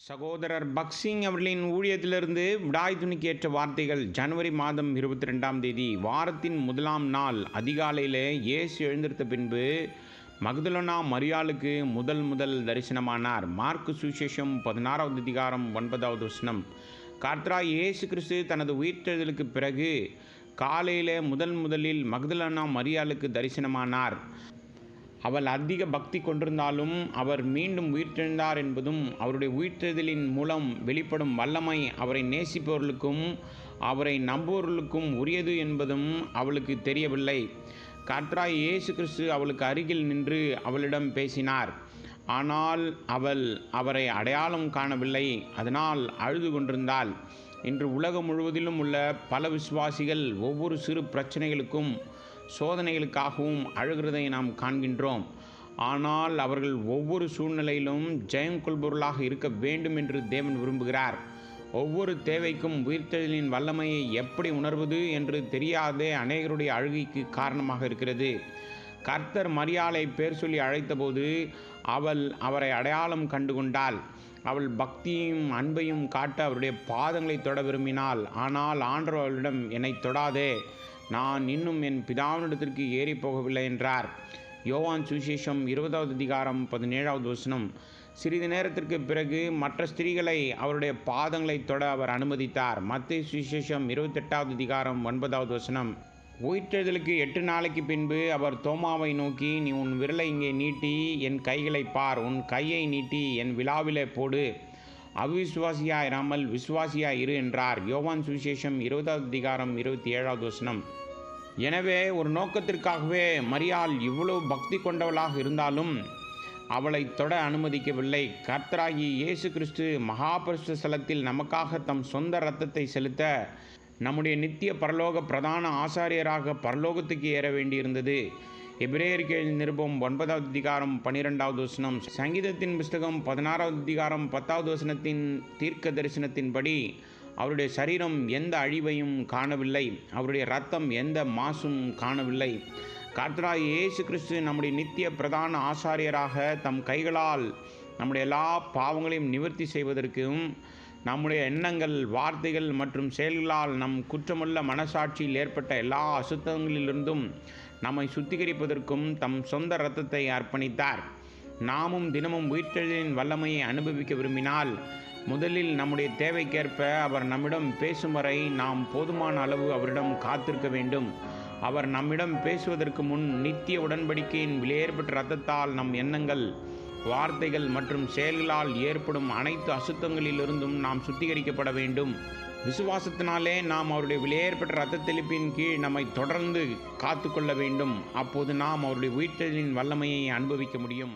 சகோதரர் பக்சிங் அவர்களின் ஊழியத்திலிருந்து விடாய் துணிக்கு ஏற்ற வார்த்தைகள். ஜனவரி மாதம் 22ஆம் தேதி வாரத்தின் முதலாம் நாள் அதிகாலையிலே இயேசு எழுந்திருந்த பின்பு மக்தலேனா மரியாளுக்கு முதல் தரிசனமானார். மார்க்கு சுவிசேஷம் 16வது அதிகாரம் 9வது வசனம். கர்த்தராகிய இயேசு கிறிஸ்து தனது உயிர்த்தெழுதலுக்கு பிறகு காலையிலே முதலில் மக்தலேனா மரியாளுக்கு தரிசனமானார். அவள் அதிக பக்தி கொண்டிருந்தாலும் அவர் மீண்டும் உயிர்த்தெழுந்தார் என்பதும் அவருடைய உயிர்த்தெழுதலின் மூலம் வெளிப்படும் வல்லமை அவரை நேசிப்பவர்களுக்கும் அவரை நம்புவவர்களுக்கும் உரியது என்பதும் அவளுக்கு தெரியவில்லை. கர்த்தராகிய இயேசு கிறிஸ்து அவளுக்கு அருகில் நின்று அவளிடம் பேசினார். ஆனால் அவள் அவரை அடையாளம் காணவில்லை. அதனால் அழுது கொண்டிருந்தாள். இன்று உலகம் முழுவதிலும் உள்ள பல விசுவாசிகள் ஒவ்வொரு சிறு பிரச்சனைகளுக்கும் சோதனைகளுக்காகவும் அழுகிறதை நாம் காண்கின்றோம். ஆனால் அவர்கள் ஒவ்வொரு சூழ்நிலையிலும் ஜெயம் கொள்பவர்களாக இருக்க வேண்டும் என்று தேவன் விரும்புகிறார். ஒவ்வொரு தேவைக்கும் உயிர்த்தெழுதலின் வல்லமையை எப்படி உணர்வது என்று தெரியாதே அநேகருடைய அழுகைக்கு காரணமாக இருக்கிறது. கர்த்தர் மரியாளை பேர் சொல்லி அழைத்தபோது அவள் அவரை அடையாளம் கண்டு கொண்டாள். அவள் பக்தியும் அன்பையும் காட்ட அவருடைய பாதங்களை தொட விரும்பினாள். ஆனால் ஆண்டவர் அவளிடம், என்னை தொடாதே, நான் இன்னும் என் பிதாவினிடத்திற்கு ஏறி போகவில்லை என்றார். யோவான் சுவிசேஷம் 20வது அதிகாரம் 17வது வசனம். சிறிது நேரத்திற்கு பிறகு மற்ற ஸ்திரீகளை அவருடைய பாதங்களை தொட அவர் அனுமதித்தார். மத்தேயு சுவிசேஷம் 28வது அதிகாரம் 9வது வசனம். உயிர்த்தெழுதலுக்கு 8 நாளைக்கு பின்பு அவர் தோமாவை நோக்கி, நீ உன் விரலை இங்கே நீட்டி என் கைகளை பார், உன் கையை நீட்டி என் விலாவிலே போடு, அவிசுவாசியாயிராமல் விசுவாசியாய் இரு என்றார். யோவான் சுவிசேஷம் 20வது அதிகாரம் 27வது வசனம். எனவே ஒரு நோக்கத்திற்காகவே மரியாள் இவ்வளவு பக்தி கொண்டவளாக இருந்தாலும் அவளை தொட அனுமதிக்கவில்லை. கர்த்தராகிய இயேசு கிறிஸ்து மகாபரிசுத்த ஸ்தலத்தில் நமக்காக தம் சொந்த இரத்தத்தை செலுத்த நம்முடைய நித்திய பரலோக பிரதான ஆசாரியராக பரலோகத்துக்கு ஏற வேண்டியிருந்தது. எபிரேயருக்கு எழுதிய நிருபம் 9வது அதிகாரம் 12வது வசனம். சங்கீதத்தின் புஸ்தகம் 16வது அதிகாரம் 10வது வசனத்தின் தீர்க்க தரிசனத்தின்படி அவருடைய சரீரம் எந்த அழிவையும் காணவில்லை, அவருடைய இரத்தம் எந்த மாசும் காணவில்லை. கர்த்தராகிய இயேசு கிறிஸ்து நம்முடைய நித்திய பிரதான ஆசாரியராக தம் கைகளால் நம்முடைய எல்லா பாவங்களையும் நிவர்த்தி செய்வதற்கும், நம்முடைய எண்ணங்கள், வார்த்தைகள் மற்றும் செயல்களால் நம் குற்றமுள்ள மனசாட்சியில் ஏற்பட்ட எல்லா அசுத்தங்களிலிருந்தும் நம்மை சுத்திகரிப்பதற்கும் தம் சொந்த இரத்தத்தை அர்ப்பணித்தார். நாமும் தினமும் உயிர்த்தெழுதலின் வல்லமையை அனுபவிக்க விரும்பினால் முதலில் நம்முடைய தேவைக்கேற்ப அவர் நம்மிடம் பேசும் வரை நாம் போதுமான அளவு அவரிடம் காத்திருக்க வேண்டும். அவர் நம்மிடம் பேசுவதற்கு முன் நித்திய உடன்படிக்கையின் விலையேறப்பட்ட இரத்தத்தால் நம் எண்ணங்கள், வார்த்தைகள் மற்றும் செயல்களால் ஏற்படும் அனைத்து அசுத்தங்களிலிருந்தும் நாம் சுத்திகரிக்கப்பட வேண்டும். விசுவாசத்தினாலே நாம் அவருடைய விலையேறப்பட்ட இரத்த தெளிப்பின் கீழ் நம்மை தொடர்ந்து காத்து கொள்ள வேண்டும். அப்போது நாம் அவருடைய உயிர்த்தெழுதலின் வல்லமையை அனுபவிக்க முடியும்.